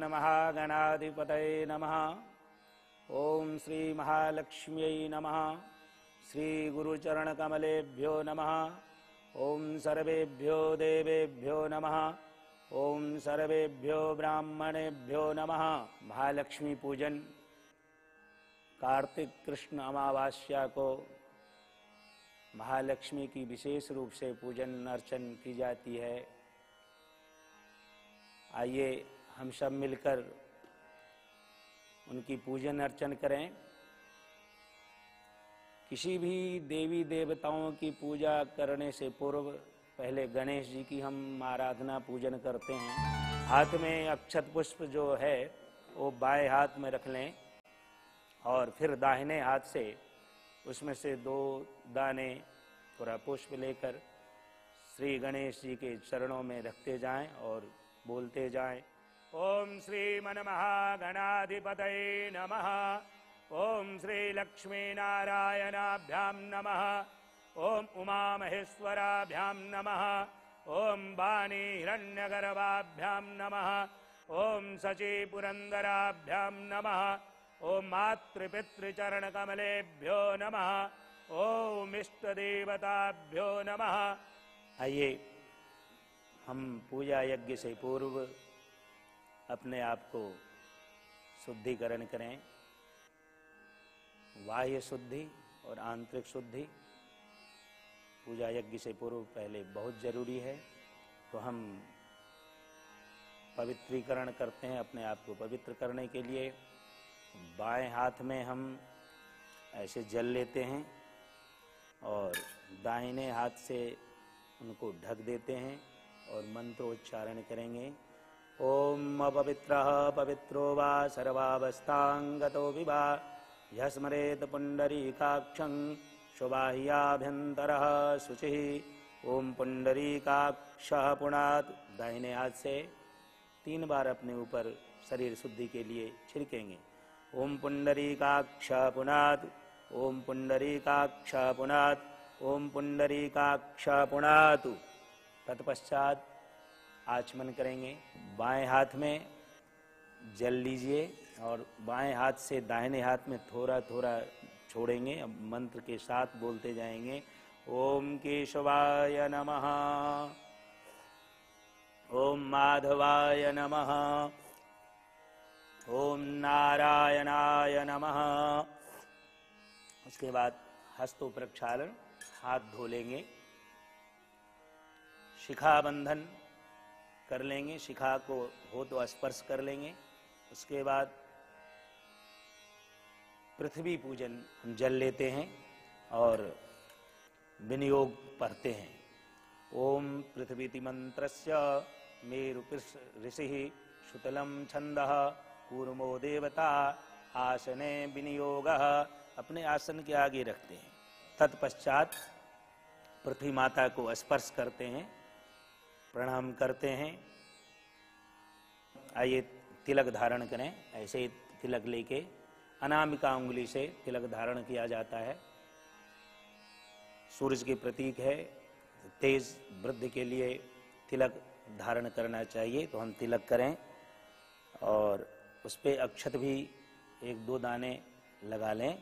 श्रीमन्महागणाधिपतये नमः। ओम श्री महालक्ष्म्यै नमः। श्री गुरुचरणकमलेभ्यो नमः। ओम सर्वेभ्यो देवेभ्यो नमः। ओम सर्वेभ्यो ब्राह्मणेभ्यो नमः। महालक्ष्मी पूजन कार्तिक कृष्ण अमावास्या को महालक्ष्मी की विशेष रूप से पूजन अर्चन की जाती है। आइए हम सब मिलकर उनकी पूजन अर्चन करें। किसी भी देवी देवताओं की पूजा करने से पूर्व पहले गणेश जी की हम आराधना पूजन करते हैं। हाथ में अक्षत पुष्प जो है वो बाएं हाथ में रख लें और फिर दाहिने हाथ से उसमें से 2 दाने थोड़ा पुष्प लेकर श्री गणेश जी के चरणों में रखते जाएं और बोलते जाएं, ओम श्री मनमहागणाधिपतये नमः। ओम श्री लक्ष्मी नारायणाभ्याम नमः। ओम उमा महेश्वराभ्याम नमः। ओम वाणी हिरण्यगर्भाभ्याम नमः। ओम शची पुरंदराभ्याम नमः। ओम मातृपितृचरणकमलेभ्यो नमः। ओम इष्ट देवताभ्यो नमः। आइए हम पूजा यज्ञ से पूर्व अपने आप को शुद्धिकरण करें। बाह्य शुद्धि और आंतरिक शुद्धि पूजा यज्ञ से पूर्व पहले बहुत जरूरी है। तो हम पवित्रीकरण करते हैं। अपने आप को पवित्र करने के लिए बाएं हाथ में हम ऐसे जल लेते हैं और दाहिने हाथ से उनको ढक देते हैं और मंत्रोच्चारण करेंगे। ओम अपवित्रः पवित्रो वा सर्वावस्थांगतो विवा यस्मरेत पुंडरीकाक्षं शुभाह्याभ्यंतरः शुचिः। ओम पुंडरीकाक्षः पुनात् दाहिने हाथ से 3 बार अपने ऊपर शरीर शुद्धि के लिए छिड़केंगे। ओम पुंडरीकाक्षः पुनात्। ओम पुंडरीकाक्षः पुनात्। ओम पुंडरीकाक्षः पुनात्। तत्पश्चात आचमन करेंगे। बाएं हाथ में जल लीजिए और बाएं हाथ से दाहिने हाथ में थोड़ा थोड़ा छोड़ेंगे। अब मंत्र के साथ बोलते जाएंगे, ओम केशवाय नमः। ओम माधवाय नमः। ओम नारायणाय नमः। उसके बाद हस्तों प्रक्षालन, हाथ धो लेंगे। शिखा बंधन कर लेंगे। शिखा को हो तो स्पर्श कर लेंगे। उसके बाद पृथ्वी पूजन हम जल लेते हैं और विनियोग पढ़ते हैं। ओम पृथ्वीति मंत्रस्य मेरु ऋषिः शुतलम छंदः कूर्मो देवता आसने विनियोगः। अपने आसन के आगे रखते हैं। तत्पश्चात पृथ्वी माता को स्पर्श करते हैं, प्रणाम करते हैं। आइए तिलक धारण करें। ऐसे ही तिलक लेके अनामिका उंगली से तिलक धारण किया जाता है। सूरज के प्रतीक है। तेज वृद्धि के लिए तिलक धारण करना चाहिए। तो हम तिलक करें और उस पे अक्षत भी 1-2 दाने लगा लें।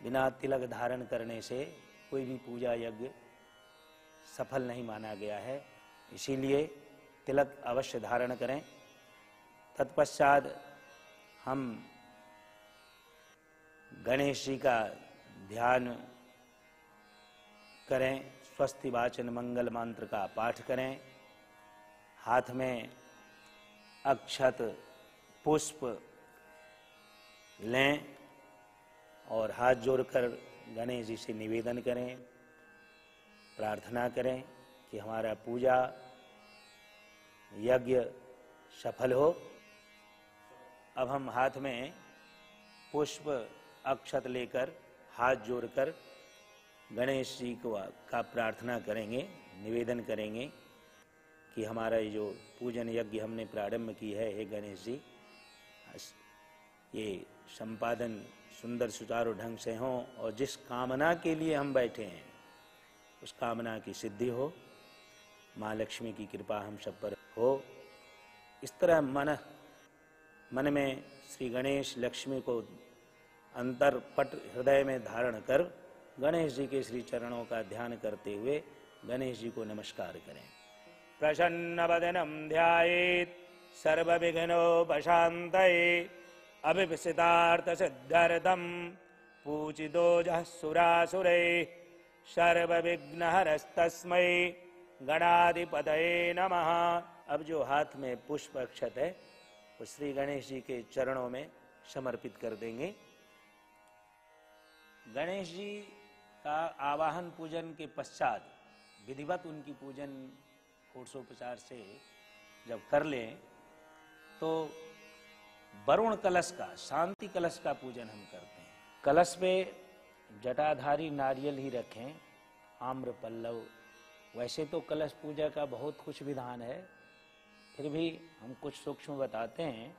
बिना तिलक धारण करने से कोई भी पूजा यज्ञ सफल नहीं माना गया है। इसीलिए तिलक अवश्य धारण करें। तत्पश्चात हम गणेश जी का ध्यान करें। स्वस्ति वाचन मंगल मंत्र का पाठ करें। हाथ में अक्षत पुष्प लें और हाथ जोड़कर गणेश जी से निवेदन करें, प्रार्थना करें कि हमारा पूजा यज्ञ सफल हो। अब हम हाथ में पुष्प अक्षत लेकर हाथ जोड़कर गणेश जी का प्रार्थना करेंगे, निवेदन करेंगे कि हमारा ये जो पूजन यज्ञ हमने प्रारंभ की है, हे गणेश जी, ये संपादन सुंदर सुचारू ढंग से हो और जिस कामना के लिए हम बैठे हैं उस कामना की सिद्धि हो। माँ लक्ष्मी की कृपा हम सब पर हो। इस तरह मन में श्री गणेश लक्ष्मी को अंतरपट हृदय में धारण कर गणेश जी के श्री चरणों का ध्यान करते हुए गणेश जी को नमस्कार करें। प्रसन्न वदनम ध्यायेत् सर्वविघ्नोपशान्तये अभिप्सितार्थ सिद्ध्यर्थम पूजितो जः सुरासुरैः सर्वविघ्नहरस्तस्मै गणाधिपतये नमः। अब जो हाथ में पुष्प अक्षत है वो श्री गणेश जी के चरणों में समर्पित कर देंगे। गणेश जी का आवाहन पूजन के पश्चात विधिवत उनकी पूजन षोडशोपचार से जब कर लें तो वरुण कलश का, शांति कलश का पूजन हम करते हैं। कलश पे जटाधारी नारियल ही रखें, आम्र पल्लव। वैसे तो कलश पूजा का बहुत कुछ विधान है, फिर भी हम कुछ सूक्ष्म बताते हैं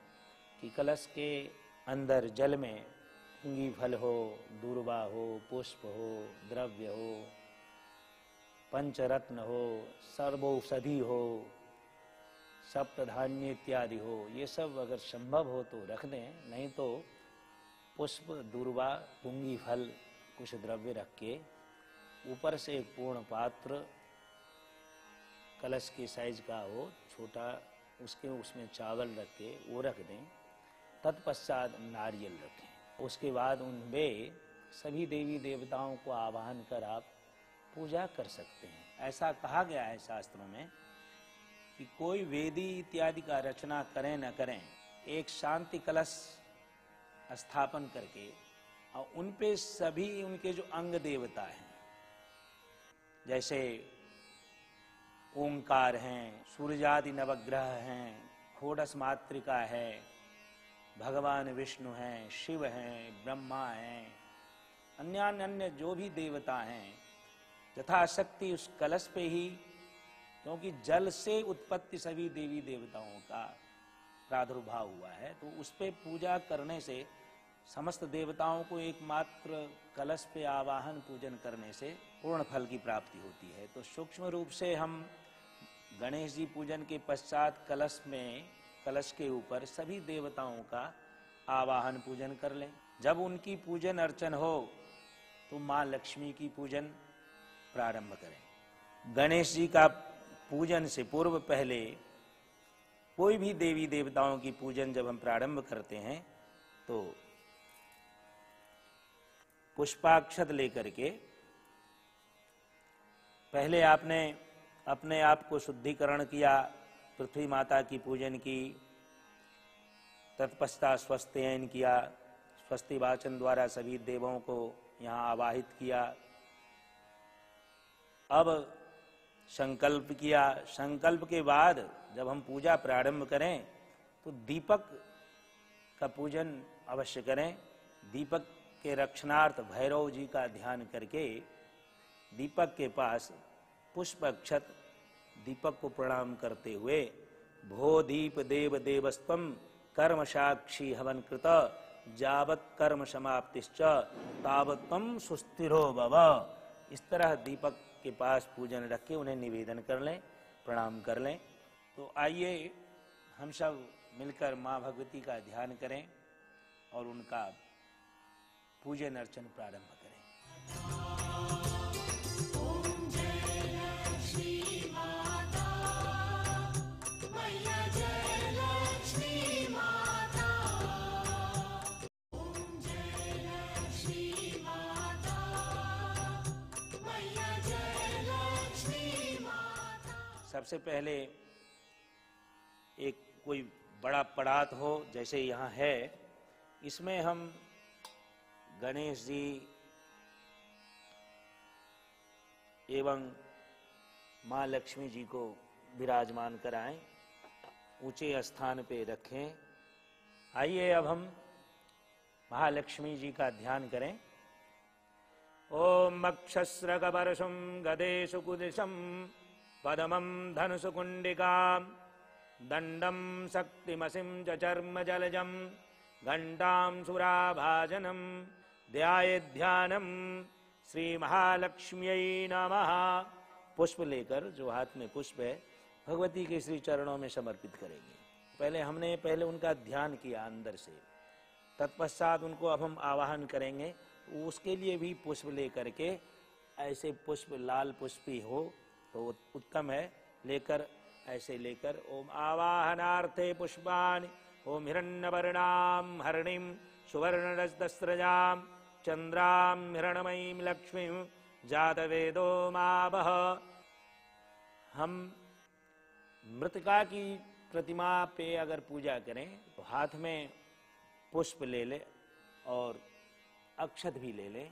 कि कलश के अंदर जल में पुंगी फल हो, दूर्वा हो, पुष्प हो, द्रव्य हो, पंचरत्न हो, सर्वौषधि हो, सप्तधान्य इत्यादि हो, ये सब अगर संभव हो तो रख दें, नहीं तो पुष्प, दूर्वा, पुंगी फल, कुछ द्रव्य रख के ऊपर से एक पूर्ण पात्र कलश के साइज का हो, छोटा, उसमें चावल रख के वो रख दें। तत्पश्चात नारियल रखें। उसके बाद उनमें सभी देवी देवताओं को आवाहन कर आप पूजा कर सकते हैं। ऐसा कहा गया है शास्त्रों में कि कोई वेदी इत्यादि का रचना करें न करें, एक शांति कलश स्थापन करके और उन पे सभी उनके जो अंग देवता हैं, जैसे ओंकार हैं, सूर्यादि नवग्रह हैं, षोडश मातृका है, भगवान विष्णु हैं, शिव हैं, ब्रह्मा हैं, अन्य जो भी देवता हैं, यथाशक्ति उस कलश पे ही, क्योंकि जल से उत्पत्ति सभी देवी देवताओं का प्रादुर्भाव हुआ है, तो उस पे पूजा करने से समस्त देवताओं को एकमात्र कलश पे आवाहन पूजन करने से पूर्ण फल की प्राप्ति होती है। तो सूक्ष्म रूप से हम गणेश जी पूजन के पश्चात कलश के ऊपर सभी देवताओं का आवाहन पूजन कर लें। जब उनकी पूजन अर्चन हो तो माँ लक्ष्मी की पूजन प्रारंभ करें। गणेश जी का पूजन से पूर्व पहले कोई भी देवी देवताओं की पूजन जब हम प्रारंभ करते हैं तो पुष्पाक्षत लेकर के पहले आपने अपने आप को शुद्धिकरण किया, पृथ्वी माता की पूजन की, तत्पश्चात स्वस्त्ययन किया, स्वस्ति वाचन द्वारा सभी देवों को यहाँ आवाहित किया। अब संकल्प किया। संकल्प के बाद जब हम पूजा प्रारंभ करें तो दीपक का पूजन अवश्य करें। दीपक के रक्षणार्थ भैरव जी का ध्यान करके दीपक के पास पुष्प अक्षत दीपक को प्रणाम करते हुए भो दीप देव देवस्त्वं कर्म साक्षी हवन कृत जावत कर्म समाप्तिश्च तावत्वं सुस्थिरो भव, इस तरह दीपक के पास पूजन रख के उन्हें निवेदन कर लें, प्रणाम कर लें। तो आइए हम सब मिलकर माँ भगवती का ध्यान करें और उनका पूजन अर्चन प्रारंभ करें। सबसे पहले एक कोई बड़ा पड़ात हो जैसे यहाँ है, इसमें हम गणेश जी एवं माँ लक्ष्मी जी को विराजमान कराएं, ऊंचे स्थान पे रखें। आइए अब हम महालक्ष्मी जी का ध्यान करें। ओम अक्षस्रकवर्षं गदेषु कुदिशं पदमं धनुषु कुंडिकां दंडं शक्तिमसिं च चर्म जलजं घंटां सुराभाजनं ध्यायेध्यानं श्री महालक्ष्म्यै नमः। पुष्प लेकर, जो हाथ में पुष्प है, भगवती के श्री चरणों में समर्पित करेंगे। पहले उनका ध्यान किया अंदर से, तत्पश्चात उनको अब हम आवाहन करेंगे। उसके लिए भी पुष्प लेकर के, ऐसे पुष्प लाल पुष्प ही हो तो उत्तम है, लेकर ऐसे लेकर ओम आवाहनार्थे पुष्पाणि ओम हिरण्यवर्णां हरिणीं सुवर्णरजतस्रजां चंद्रां हिरणमयीं लक्ष्मीं जातवेदो मावह। हम मृतिका की प्रतिमा पे अगर पूजा करें तो हाथ में पुष्प ले ले और अक्षत भी ले लें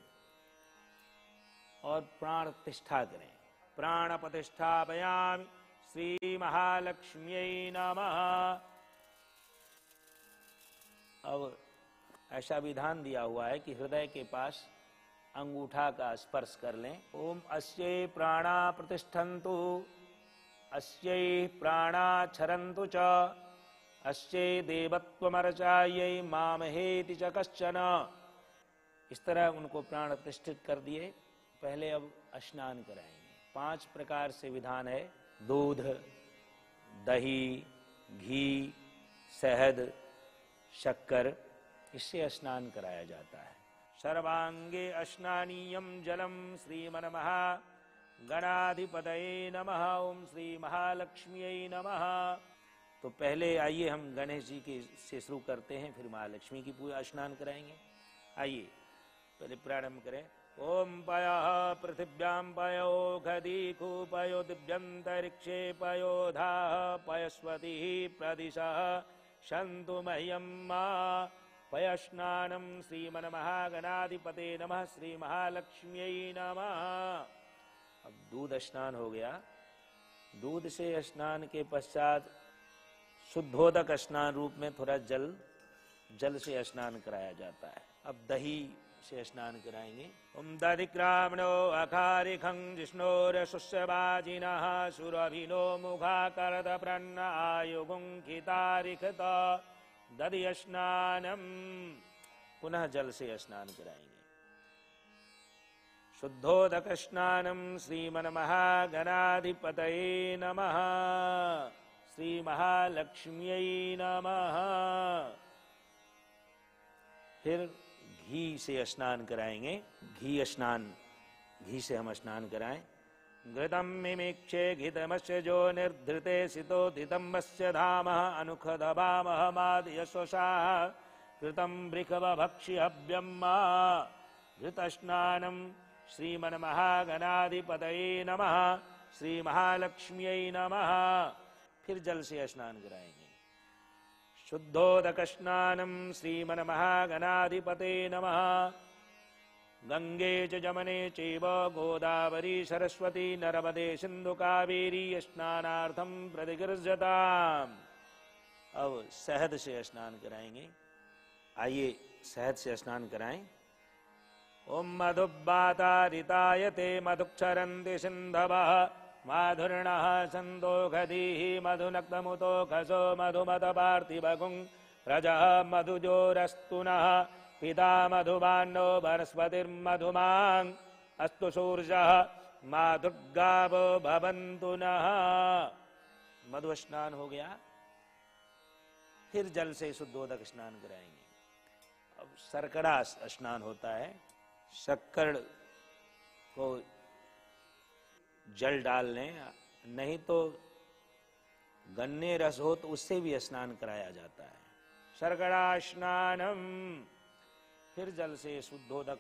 और प्राण प्रतिष्ठा करें। प्राण प्रतिष्ठापयामि श्री महालक्ष्म्यै नमः। अब ऐसा विधान दिया हुआ है कि हृदय के पास अंगूठा का स्पर्श कर लें। ओम अस्यै प्राणा प्रतिष्ठन्तु अस्यै प्राणा क्षरन्तु च अस्यै देवत्वमर्चायै मामहेति च कश्चन। इस तरह उनको प्राण प्रतिष्ठित कर दिए। पहले अब स्नान कराएंगे। 5 प्रकार से विधान है। दूध, दही, घी, शहद, शक्कर, इससे स्नान कराया जाता है। सर्वांगे स्नानीयं जलम श्रीमन्महा गणाधिपतये नमः। ओम श्री महालक्ष्म्यै नमः। तो पहले आइए हम गणेश जी के से शुरू करते हैं, फिर महालक्ष्मी की पूजा स्नान कराएंगे। आइए पहले प्रारंभ करें। ओम पयः पृथिव्यां पयो खदीखु पयो दिव्यंतरिक्षे पयो धाः पयस्वतिः प्रदिशः शन्तु मह्यं मा पयस्नानं श्रीमन्महागणाधिपते नमः श्री महालक्ष्म्यै नमः। अब दूध स्नान हो गया। दूध से स्नान के पश्चात शुद्धोदक स्नान रूप में थोड़ा जल से स्नान कराया जाता है। अब दही से स्नान कराएंगे। ओम दधिक्रामणो अकारिखं जिष्णोरशुष्यवाजिनः सुरभिनो मुखाकरद प्रन्न आयुगुंखितारिखत दधि स्नानम। पुनः जल से स्नान कराएंगे। शुद्धोदक स्नानम श्रीमन्महागणाधिपतये नमः श्री महालक्ष्म्यै नमः। फिर घी से स्नान कराएंगे। घी से हम स्नान कराएं। घृतम मिमीक्षे घृतमस्य जो निर्धृते सितो धितम्बस्य धामः अनुखदभामः मादयशोषाः कृतं वृषभभक्षिहव्यं मा घृतस्नानं श्रीमन्महागणाधिपतये नमः श्री महालक्ष्म्यै नमः। फिर जल से स्नान कराएंगे। शुद्धोदक स्नानं श्रीमन्महागणाधिपते नमः। गंगे च जमने चैव गोदावरी सरस्वती नर्मदे सिंधु कावेरी स्नानार्थं प्रतिगृह्यताम्। अब शहद से स्नान कराएंगे। आइए शहद से स्नान कराएं। ओम मधुब्बातारितायते मधुक्षरन्ति सिन्धवः माधुर्णः सन्दोषधीः मधुनक्तमुतो खसो मधुमतपार्थिवगुं रजः मधुजोरस्तुनः पिता मधुमान्नो वनस्पतिर्मधुमान् अस्तु सूर्यः माधुर्गावो भवन्तु नः। मधु स्नान हो गया। फिर जल से शुद्धोदक स्नान कराएंगे। अब शर्करा स्नान होता है। शक्कर को जल डाल लें, नहीं तो गन्ने रस हो तो उससे भी स्नान कराया जाता है। शर्करा स्नानम। फिर जल से शुद्धोदक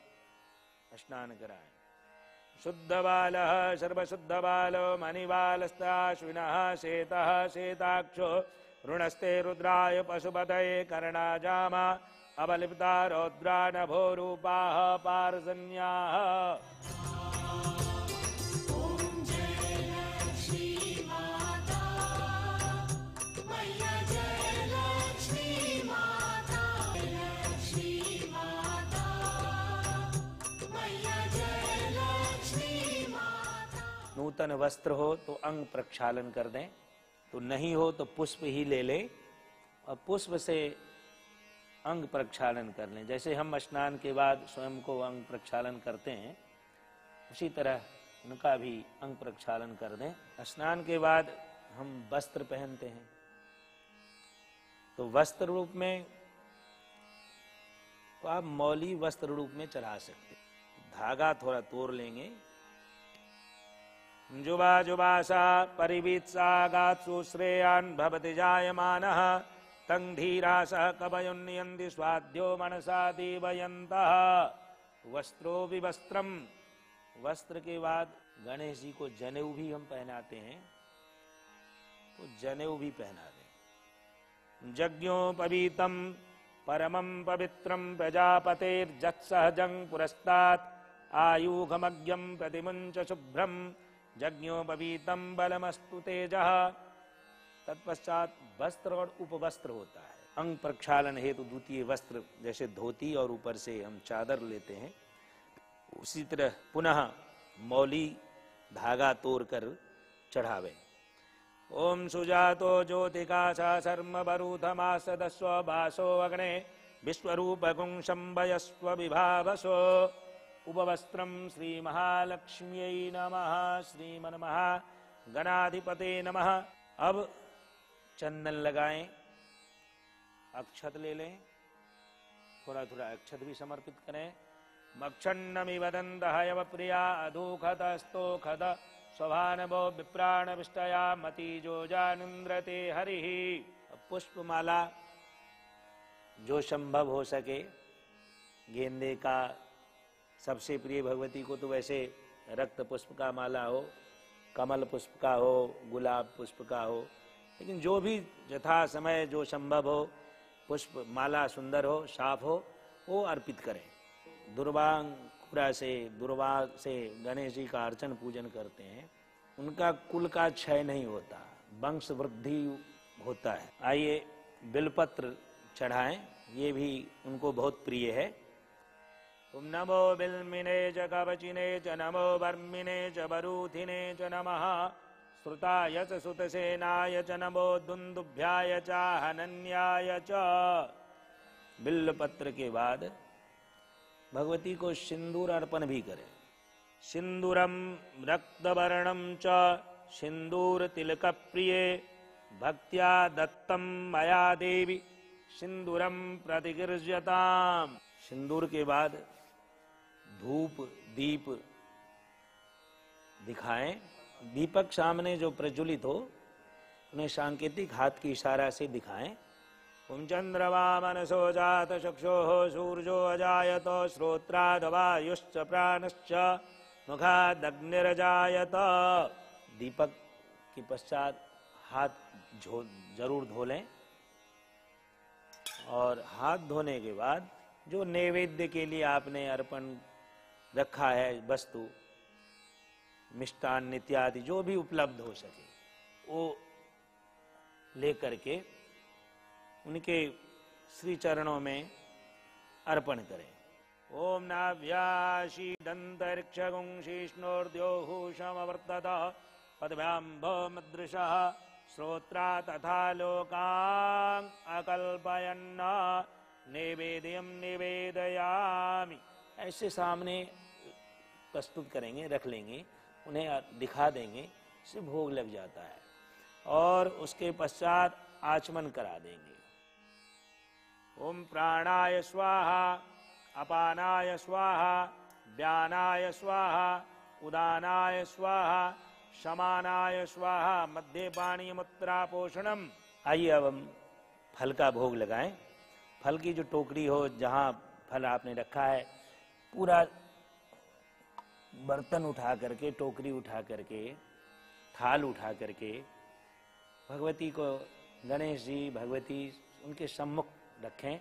स्नान कराएं। शुद्ध बालः सर्वशुद्ध बालो मणिबालस्ताश्विनः शेतः शेताक्षो ऋणस्ते रुद्राय पशुपतये कर्णाजामा अवलिप्ता रौद्रा नभो रूपाः पार्जन्याः। नूतन वस्त्र हो तो अंग प्रक्षालन कर दें, तो नहीं हो तो पुष्प ही ले लें और पुष्प से अंग प्रक्षालन कर लें। जैसे हम स्नान के बाद स्वयं को अंग प्रक्षालन करते हैं, उसी तरह उनका भी अंग प्रक्षालन कर दें। स्नान के बाद हम वस्त्र पहनते हैं। तो वस्त्र रूप में तो आप मौली वस्त्र रूप में चढ़ा सकते। धागा थोड़ा तोड़ लेंगे। जुबा जुबासा परिवीत्सागात्सु श्रेयान् भवति जायमानः तं धीरासः कवयुन्नियन्ति स्वाध्यो मनसा दीवयन्तः। वस्त्रो विवस्त्रम, वस्त्र के बाद गणेश जी को जनेऊ भी हम पहनाते हैं, तो जनेऊ भी पहना दें। यज्ञोपवीतम परमं पवित्रं प्रजापतेर्जत्सहजं पुरस्तात् आयुघमज्ञं प्रतिमुञ्च शुभ्रं यज्ञोपवीतं बलमस्तु तेजः। तत्पश्चात वस्त्र और उपवस्त्र होता है। अंग प्रक्षालन हेतु द्वितीय वस्त्र, जैसे धोती और ऊपर से हम चादर लेते हैं, उसी तरह पुनः मौली धागा तोड़कर चढ़ावे। ओम सुजातो ज्योतिकाशा शर्म बरूथमासदस्व भासो अग्ने विश्वरूपगुं शंभयस्व विभावसो। उपवस्त्रम श्री महालक्ष्म्यै नमः श्रीमन्महा गणाधिपते नमः। अब चंदन लगाएं, अक्षत ले लें, थोड़ा थोड़ा अक्षत भी समर्पित करें। मक्षण्णमि वदन्त हयव प्रिया अधूखतस्तोखत स्वभानवो विप्राणविष्टया मतीजो जानिन्द्रते हरिः। पुष्पमाला जो संभव हो सके, गेंदे का सबसे प्रिय भगवती को तो वैसे रक्त पुष्प का माला हो, कमल पुष्प का हो, गुलाब पुष्प का हो, लेकिन जो भी यथा समय जो संभव हो, पुष्प माला सुंदर हो, साफ हो, वो अर्पित करें। दुर्वांकुरा से गणेश जी का अर्चन पूजन करते हैं, उनका कुल का क्षय नहीं होता, वंश वृद्धि होता है। आइए बिलपत्र चढ़ाएं, ये भी उनको बहुत प्रिय है। ओम नमो बिल्मिने च कवचिने च नमो वर्मिने च बरूथिने च नमः श्रुताय च सुतसेनाय च नमो दुन्दुभ्याय च हनन्याय च। बिल्लपत्र के बाद भगवती को सिंदूर अर्पण भी करें। सिंदूरम रक्तवर्णम च सिंदूर तिलक प्रिये भक्त्या दत्तम मया देवी सिंदूरम प्रतिगृह्यताम। सिंदूर के बाद धूप दीप दिखाएं। दीपक सामने जो प्रज्वलित हो उन्हें सांकेतिक हाथ की इशारा से दिखाएं। ओम चंद्रमा मनसो जात चक्षुः सूर्यो अजायत श्रोत्रादवायुश्च प्राणश्च मुखादग्निरजायत। दीपक के पश्चात हाथ जरूर धो लें, और हाथ धोने के बाद जो नैवेद्य के लिए आपने अर्पण रखा है वस्तु, मिष्टान इत्यादि जो भी उपलब्ध हो सके, वो लेकर के उनके श्री चरणों में अर्पण करें। ओम नाभ्याशीदन्तरिक्षगुं शीष्णोर्द्योहुषमवर्तत पद्भ्याम्भोमदृशः श्रोत्रा तथा लोकान् अकल्पयन्न नैवेद्यं निवेदयामि। ऐसे सामने प्रस्तुत करेंगे, रख लेंगे, उन्हें दिखा देंगे, इससे भोग लग जाता है। और उसके पश्चात आचमन करा देंगे। ओम प्राणाय स्वाहा अपानाय स्वाहा व्यानाय स्वाहा उदानाय स्वाहा समानाय स्वाहा मध्य पाणी मुद्रा पोषणम। आइए अब हम फल का भोग लगाएं। फल की जो टोकरी हो, जहाँ फल आपने रखा है, पूरा बर्तन उठा करके, टोकरी उठा करके, थाल उठा करके भगवती को, गणेश जी भगवती उनके सम्मुख रखें,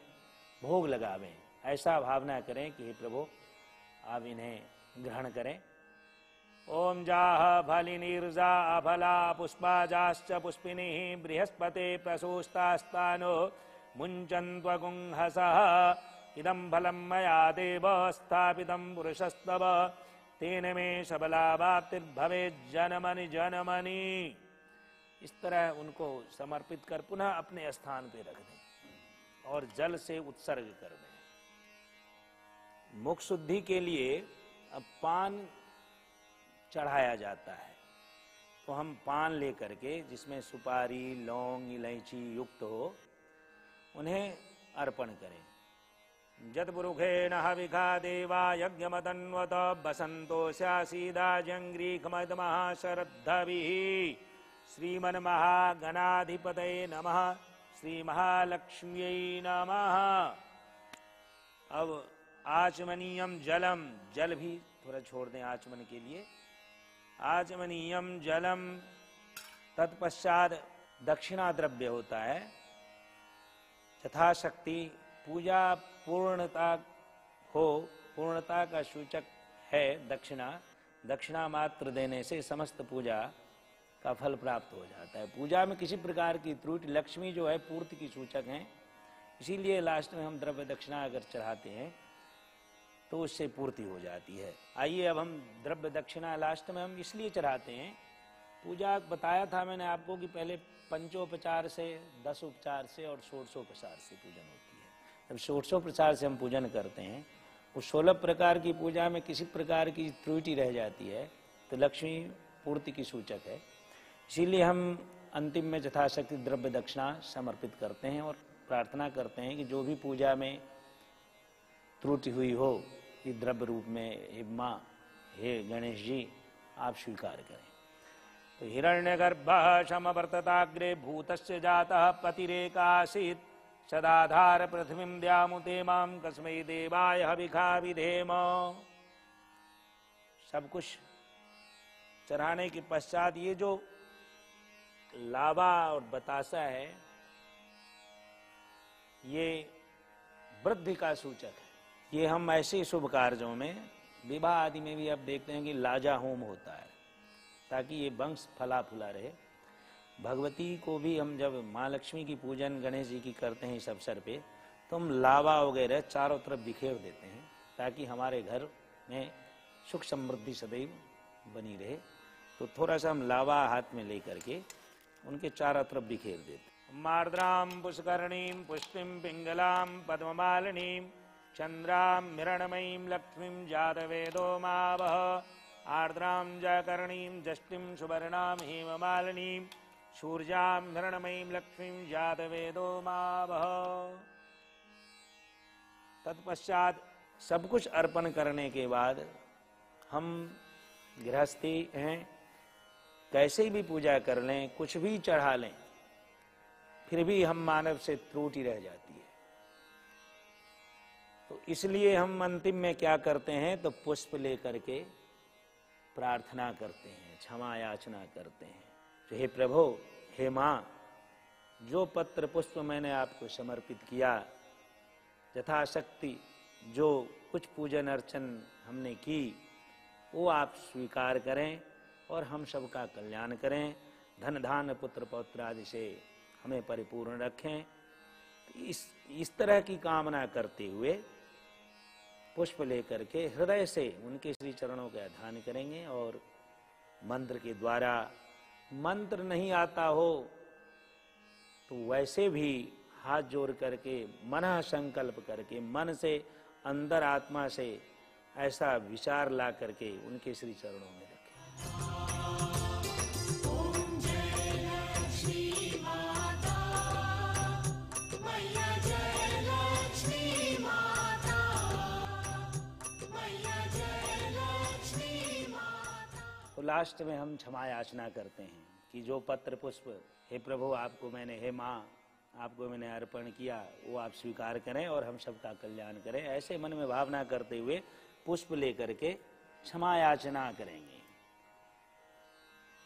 भोग लगावें। ऐसा भावना करें कि हे प्रभु आप इन्हें ग्रहण करें। ओम जाह फलिनीर्जा अफला पुष्पाजाश्च पुष्पिनीः बृहस्पते प्रसूस्तास्तानो मुञ्चन्त्वगुंहसः इदं फलं मया देव स्थापितं पुरुषस्तव तेन मे सबलावाप्तिर्भवेत् जनमनि जनमनि। इस तरह उनको समर्पित कर पुनः अपने स्थान पे रख दें और जल से उत्सर्ग कर दें। मुख शुद्धि के लिए अब पान चढ़ाया जाता है, तो हम पान लेकर के, जिसमें सुपारी लौंग इलायची युक्त हो, उन्हें अर्पण करें। जदबुरुखेण हविखा देवा यज्ञमदन्वत बसंतो स्यासीदाजंग्रीखमदमः शरद्धभिः। श्रीमन्महागणाधिपतये नमः। श्री महालक्ष्म्यै नमः। अब आचमनीयम जलम, जल भी थोड़ा छोड़ दें आचमन के लिए। आचमनीयम जलम, तत्पश्चात दक्षिणा द्रव्य होता है। यथाशक्ति पूजा पूर्णता हो, पूर्णता का सूचक है दक्षिणा। दक्षिणा मात्र देने से समस्त पूजा का फल प्राप्त हो जाता है। पूजा में किसी प्रकार की त्रुटि, लक्ष्मी जो है पूर्ति की सूचक है, इसीलिए लास्ट में हम द्रव्य दक्षिणा अगर चढ़ाते हैं तो उससे पूर्ति हो जाती है। आइए अब हम द्रव्य दक्षिणा लास्ट में हम इसलिए चढ़ाते हैं, पूजा बताया था मैंने आपको कि पहले पंचोपचार से, 10 उपचार से और षोडशोपचार से पूजन होती है। जब षोडशोपचार से हम पूजन करते हैं, उस 16 प्रकार की पूजा में किसी प्रकार की त्रुटि रह जाती है तो लक्ष्मी पूर्ति की सूचक है। इसीलिए हम अंतिम में यथाशक्ति द्रव्य दक्षिणा समर्पित करते हैं और प्रार्थना करते हैं कि जो भी पूजा में त्रुटि हुई हो, कि द्रव्य रूप में हे माँ, हे गणेश जी आप स्वीकार करें। तो हिरण्यगर्भः समवर्तताग्रे भूतस्य जातः पतिरेकासीत् सदाधार पृथ्वीं द्यामुते मां कस्मै देवाय हविखा विधेम। सब कुछ चढ़ाने के पश्चात ये जो लावा और बतासा है, ये वृद्धि का सूचक है। ये हम ऐसे शुभ कार्यों में, विवाह आदि में भी अब देखते हैं कि लाजा होम होता है ताकि ये वंश फला फूला रहे। भगवती को भी हम जब माँ लक्ष्मी की पूजन गणेश जी की करते हैं इस अवसर पे, तो हम लावा वगैरह चारों तरफ बिखेर देते हैं ताकि हमारे घर में सुख समृद्धि सदैव बनी रहे। तो थोड़ा सा हम लावा हाथ में लेकर के उनके चारों तरफ बिखेर देते। मार्द्रां पुष्करणीं पुष्टिं पिंगलां पद्ममालिनीं चंद्रां हिरणमयीं लक्ष्मीं जातवेदो मावह। आर्द्रां जकर्णीं जष्टिं सुवर्णां हेममालिनीं शूर्जां हिरणमयीं लक्ष्मीं जातवेदो मावह। तत्पश्चात सब कुछ अर्पण करने के बाद हम गृहस्थी हैं, कैसे भी पूजा कर लें, कुछ भी चढ़ा लें, फिर भी हम मानव से त्रुटि रह जाती है। तो इसलिए हम अंतिम में क्या करते हैं, तो पुष्प लेकर के प्रार्थना करते हैं, क्षमा याचना करते हैं। तो हे प्रभु, हे माँ, जो पत्र पुष्प मैंने आपको समर्पित किया, यथाशक्ति जो कुछ पूजन अर्चन हमने की, वो आप स्वीकार करें और हम सबका कल्याण करें। धन धान पुत्र पौत्र आदि से हमें परिपूर्ण रखें। इस तरह की कामना करते हुए पुष्प लेकर के हृदय से उनके श्री चरणों का ध्यान करेंगे और मंत्र के द्वारा, मंत्र नहीं आता हो तो वैसे भी हाथ जोड़ करके मन संकल्प करके मन से अंदर आत्मा से ऐसा विचार ला करके उनके श्री चरणों में रखें। तो लास्ट में हम क्षमा याचना करते हैं कि जो पत्र पुष्प, हे प्रभु आपको मैंने, हे माँ आपको मैंने अर्पण किया, वो आप स्वीकार करें और हम सबका कल्याण करें। ऐसे मन में भावना करते हुए पुष्प लेकर के क्षमा याचना करेंगे।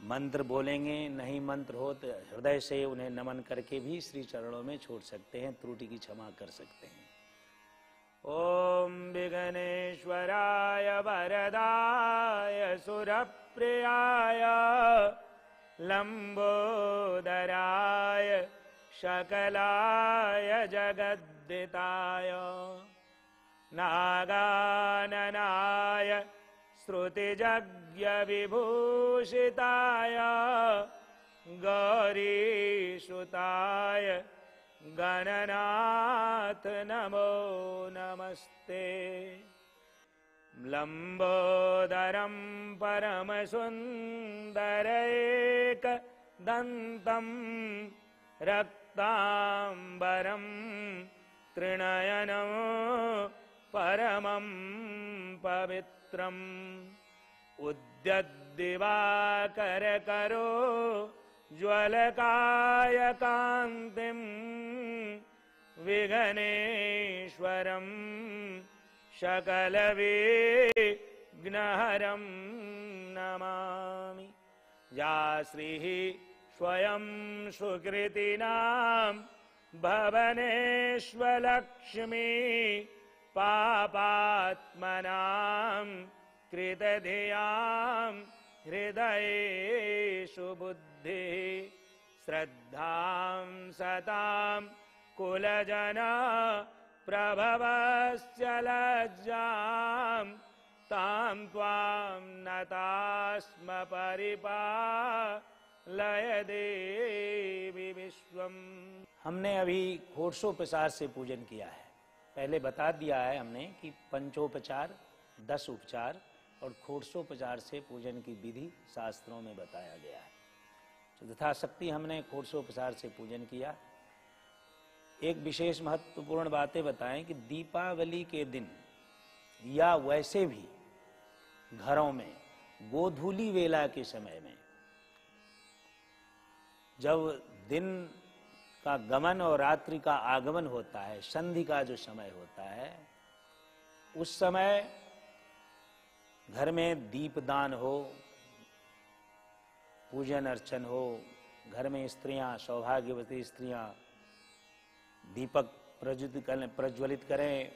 मंत्र बोलेंगे, नहीं मंत्र हो तो हृदय से उन्हें नमन करके भी श्री चरणों में छोड़ सकते हैं, त्रुटि की क्षमा कर सकते हैं। ओम विघ्नेश्वराय वरदाय सुरप्रियाय लंबोदराय शकलाय जगद्दिताय नागाननाय श्रुतिजज्ञ विभूषिताय गौरीसुताय गणनाथ नमो नमस्ते। लंबोदरं परमसुंदरैकदन्तं रक्तवर्णं रक्तांबरम त्रिनयनं परमं पवित्रम् उद्यद्दिवाकर करो ज्वलकाय कान्तिं विघ्नेश्वरं सकलविघ्नहरं नमामि। या श्रीः स्वयं सुकृतिनां भवनेष्वलक्ष्मी पापात्मनां कृतधियां हृदयेषु बुद्धिः श्रद्धां सतां कुलजना प्रभवस्य लज्जां तां त्वां नतास्म परिपालय देवी विश्वम्। हमने अभी षोडशोपचार से पूजन किया है। पहले बता दिया है हमने कि पंचोपचार, 10 उपचार और षोडशोपचार से पूजन की विधि शास्त्रों में बताया गया है। तो यथाशक्ति हमने षोडशोपचार से पूजन किया। एक विशेष महत्वपूर्ण बातें बताएं कि दीपावली के दिन या वैसे भी घरों में गोधूली वेला के समय में जब दिन का गमन और रात्रि का आगमन होता है, संधि का जो समय होता है, उस समय घर में दीपदान हो, पूजन अर्चन हो, घर में स्त्रियां, सौभाग्यवती स्त्रियां दीपक प्रज्वलित करें,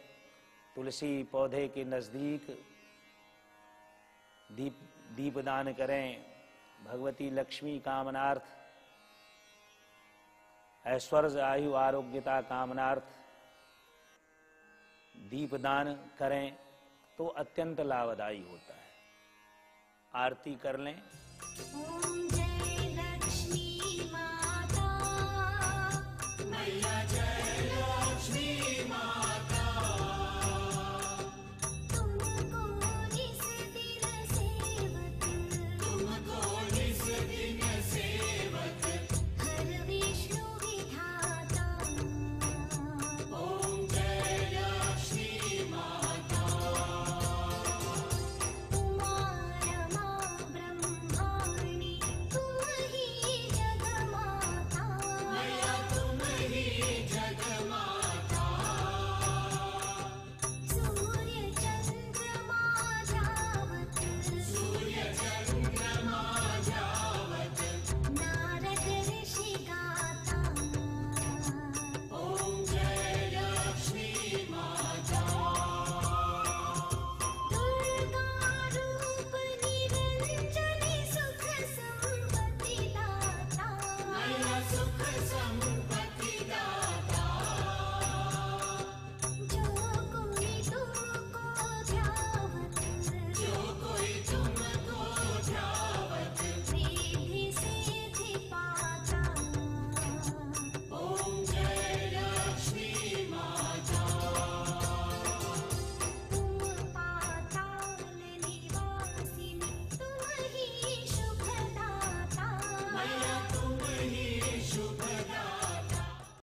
तुलसी पौधे के नजदीक दीपदान करें, भगवती लक्ष्मी कामनार्थ, ऐश्वर्य आयु आरोग्यता कामनार्थ दीपदान करें तो अत्यंत लाभदायी होता है। आरती कर लें।